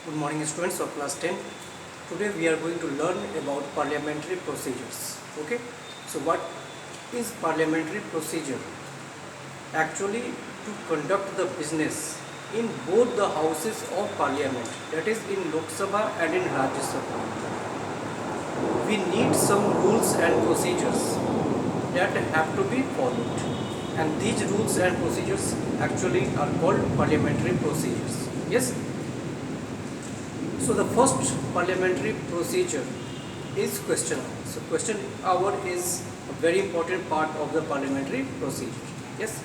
Good morning students of class 10. Today we are going to learn about parliamentary procedures. Okay. So what is parliamentary procedure? Actually, to conduct the business in both the houses of parliament, that is in Lok Sabha and in Rajya Sabha, we need some rules and procedures that have to be followed. And these rules and procedures actually are called parliamentary procedures. Yes. So the first parliamentary procedure is question hour. So question hour is a very important part of the parliamentary procedure. Yes.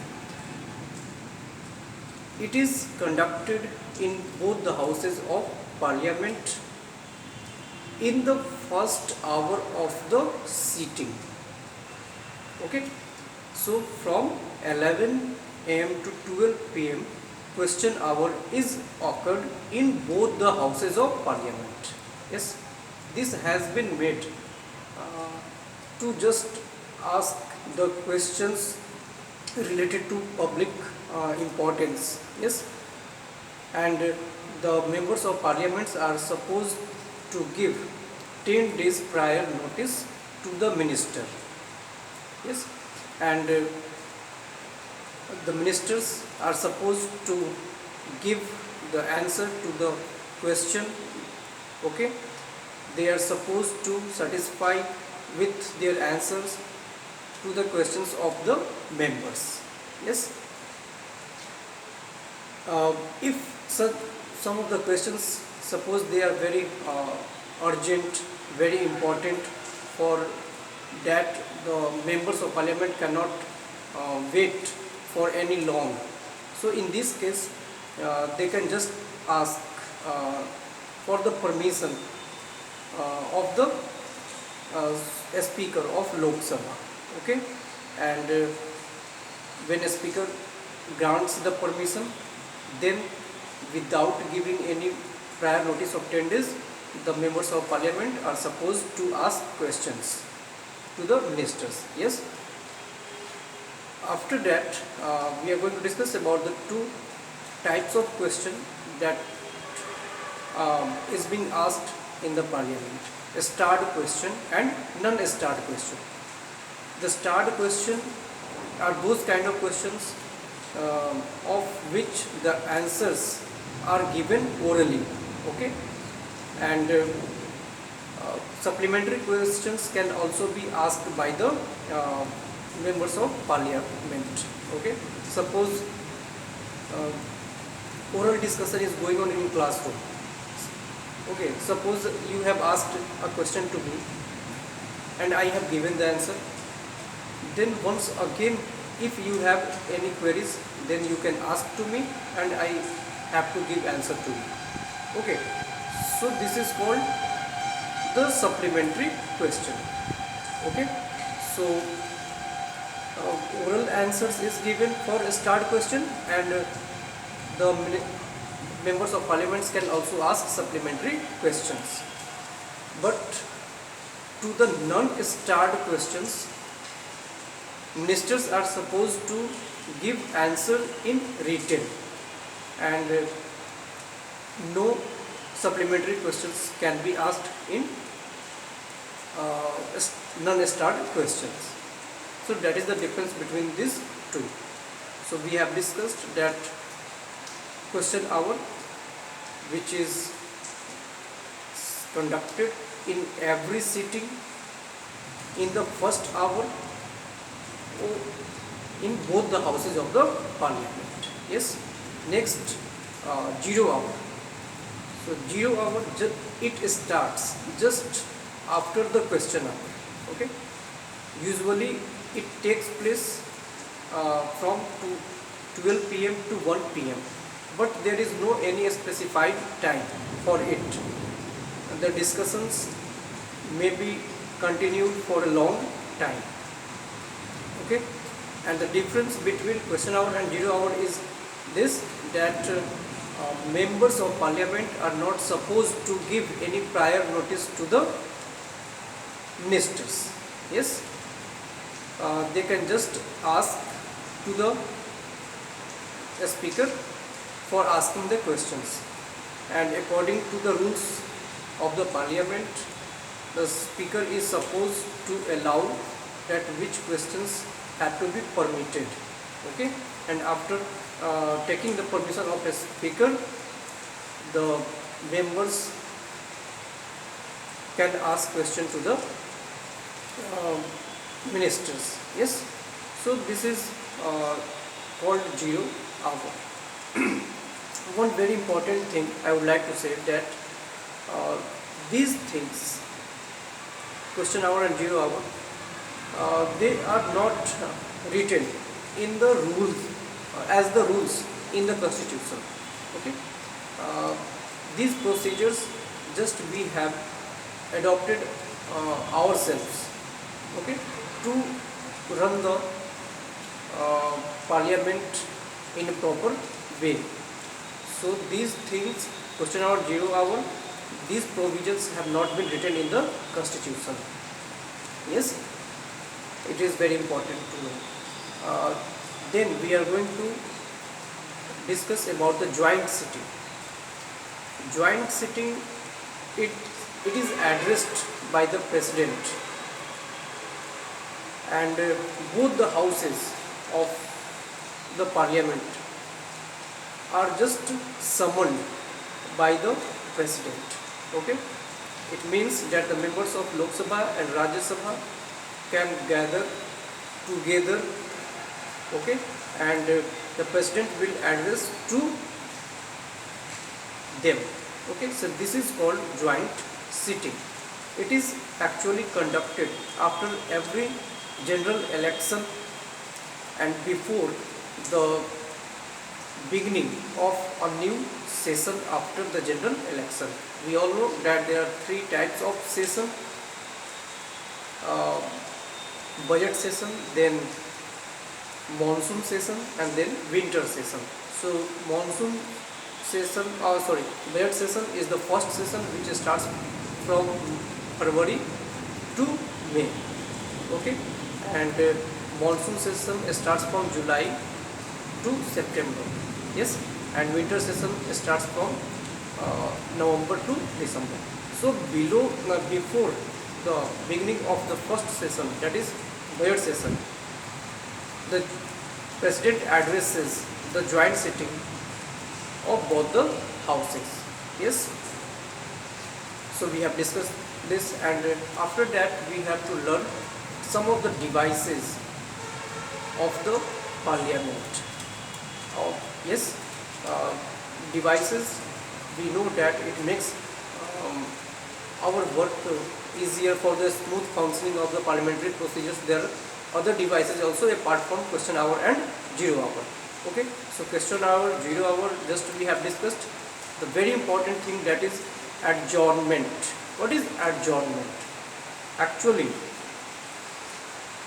It is conducted in both the houses of parliament in the first hour of the sitting. Okay. So from 11 am to 12 pm question hour is occurred in both the houses of parliament. Yes, this has been made to just ask the questions related to public importance. Yes, and the members of parliaments are supposed to give 10 days prior notice to the minister. Yes, and the ministers are supposed to give the answer to the question. Okay, they are supposed to satisfy with their answers to the questions of the members. Yes, if some of the questions, suppose they are very urgent, very important, for that the members of parliament cannot wait for any long. So in this case, they can just ask for the permission of the speaker of Lok Sabha. Okay, and when a speaker grants the permission, then without giving any prior notice of 10 days, the members of parliament are supposed to ask questions to the ministers. Yes. After that, we are going to discuss about the two types of question that is being asked in the parliament: a starred question and non-starred question. The starred question are those kind of questions of which the answers are given orally. Okay, and supplementary questions can also be asked by the members of parliament. Okay, suppose oral discussion is going on in classroom. Okay, suppose you have asked a question to me and I have given the answer. Then once again, if you have any queries, then you can ask to me and I have to give answer to you. Okay, so this is called the supplementary question. Okay, so oral answers is given for a start question, and the members of parliaments can also ask supplementary questions. But to the non-starred questions, ministers are supposed to give answer in written, and no supplementary questions can be asked in non-starred questions. So that is the difference between these two. So we have discussed that question hour, which is conducted in every sitting in the first hour in both the houses of the parliament. Yes. Next, 0 hour. So 0 hour, it starts just after the question hour. Okay. Usually it takes place from 12 pm to 1 pm, but there is no any specified time for it. The discussions may be continued for a long time. Okay, and the difference between question hour and 0 hour is this, that members of parliament are not supposed to give any prior notice to the ministers. Yes, they can just ask to the speaker for asking the questions. and according to the rules of the parliament, the speaker is supposed to allow that which questions have to be permitted. Okay, and after taking the permission of a speaker, the members can ask question to the ministers. Yes, so this is called 0 hour. One very important thing I would like to say that these things, question hour and 0 hour, they are not written in the rules as the rules in the constitution. Okay, these procedures just we have adopted ourselves, okay, to run the parliament in a proper way. So these things, question hour, 0 hour, these provisions have not been written in the constitution. Yes, it is very important to know. Then we are going to discuss about the joint sitting. Joint sitting, it is addressed by the president, and both the houses of the parliament are just summoned by the president. Okay, it means that the members of Lok Sabha and Rajya Sabha can gather together, okay, and the president will address to them. Okay, so this is called joint sitting. It is actually conducted after every general election and before the beginning of a new session after the general election. We all know that there are 3 types of session: budget session, then monsoon session, and then winter session. So monsoon session, budget session is the first session which starts from February to May. Okay, and monsoon session starts from July to September. Yes, and winter session starts from November to December. So before the beginning of the first session, that is budget session, the president addresses the joint sitting of both the houses. Yes, so we have discussed this, and after that we have to learn some of the devices of the parliament. Yes, devices, we know that it makes our work easier for the smooth functioning of the parliamentary procedures. There are other devices also apart from question hour and 0 hour. Okay, so question hour, 0 hour, just we have discussed. The very important thing, that is adjournment. What is adjournment? Actually,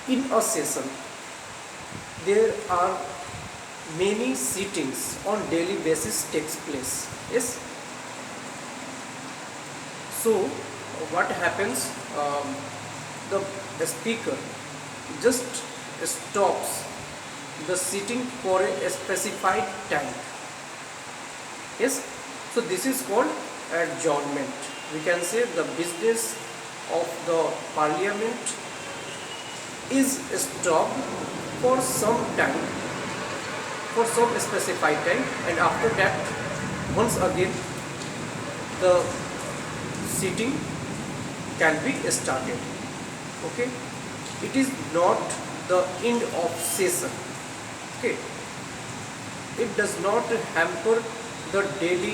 in a session there are many sittings on daily basis takes place. Yes, so what happens, the speaker just stops the sitting for a specified time. Yes, so this is called adjournment. We can say the business of the parliament is stopped for some time, for some specified time, and after that once again the sitting can be started. Okay, it is not the end of session. Okay, it does not hamper the daily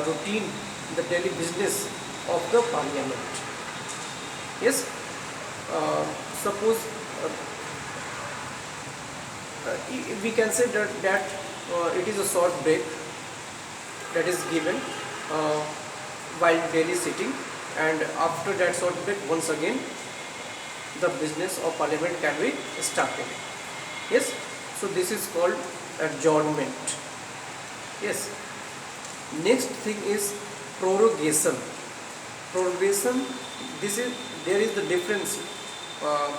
routine, the daily business of the parliament. Yes, suppose we can say that it is a short break that is given while daily sitting, and after that short break once again the business of parliament can be started. Yes, so this is called adjournment. Yes, next thing is prorogation. Prorogation, there is the difference.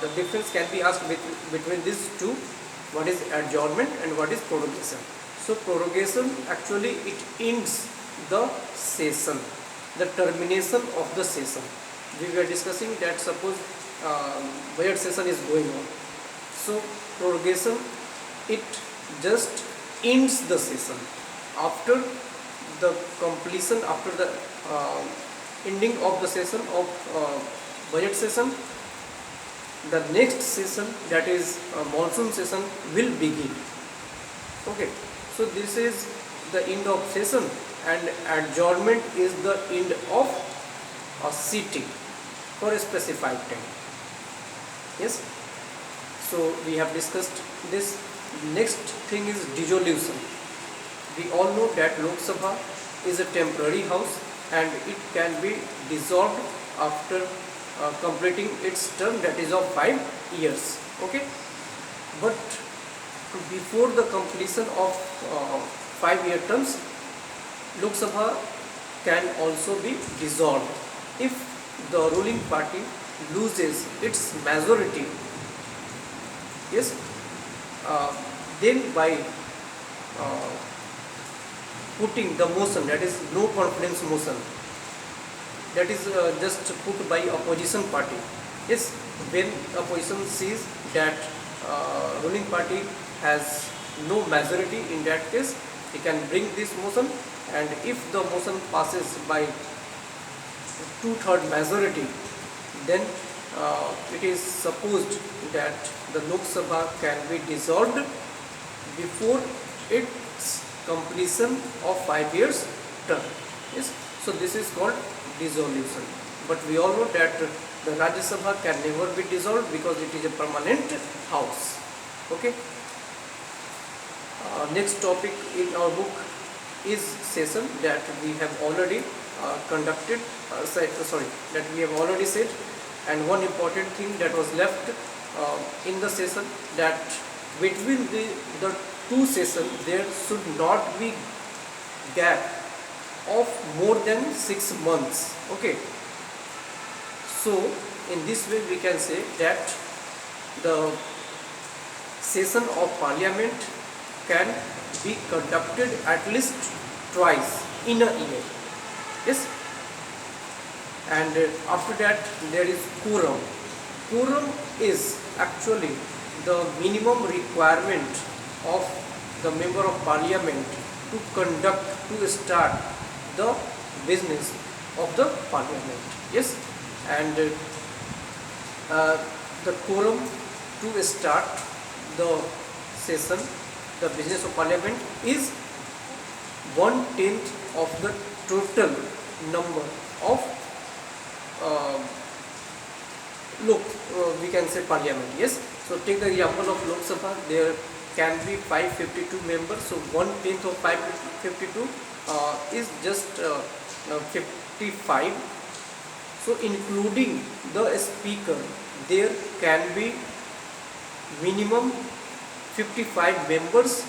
The difference can be asked between these two. What is adjournment and what is prorogation? So prorogation, actually it ends the session, the termination of the session. We were discussing that suppose budget session is going on, so prorogation, it just ends the session after the completion, after the ending of the session of budget session. The next session, that is monsoon session, will begin. Okay, so this is the end of session, and adjournment is the end of a sitting for a specified time. Yes, so we have discussed this. Next thing is dissolution. We all know that Lok Sabha is a temporary house and it can be dissolved after completing its term, that is of 5 years. Okay, but before the completion of 5-year terms, Lok Sabha can also be dissolved if the ruling party loses its majority. Yes, then by putting the motion, that is no confidence motion, that is just put by opposition party. Yes, when opposition sees that ruling party has no majority, in that case he can bring this motion, and if the motion passes by 2/3 majority, then it is supposed that the Lok Sabha can be dissolved before its completion of 5 years term. Yes, so this is called dissolution. But we all know that the Rajya Sabha can never be dissolved because it is a permanent house. Okay. Next topic in our book is session, that we have already conducted, that we have already said. And one important thing that was left in the session, that between the two sessions there should not be gap of more than 6 months. Okay, so in this way we can say that the session of parliament can be conducted at least twice in a year. Yes, and after that there is quorum. Quorum is actually the minimum requirement of the member of parliament to start the business of the parliament. Yes, and the quorum to start the session, the business of parliament, is 1/10 of the total number of we can say parliament. Yes, so take the example of Lok Sabha. There can be 552 members, so 1/10 of 552 is just 55. So including the speaker, there can be minimum 55 members,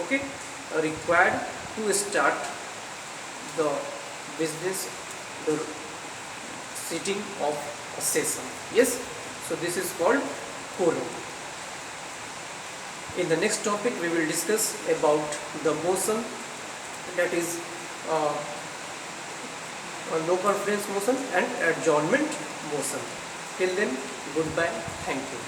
okay, required to start the business, the sitting of a session. Yes, so this is called quorum. In the next topic we will discuss about the motion, that is no confidence motion and adjournment motion. Till then, goodbye, thank you.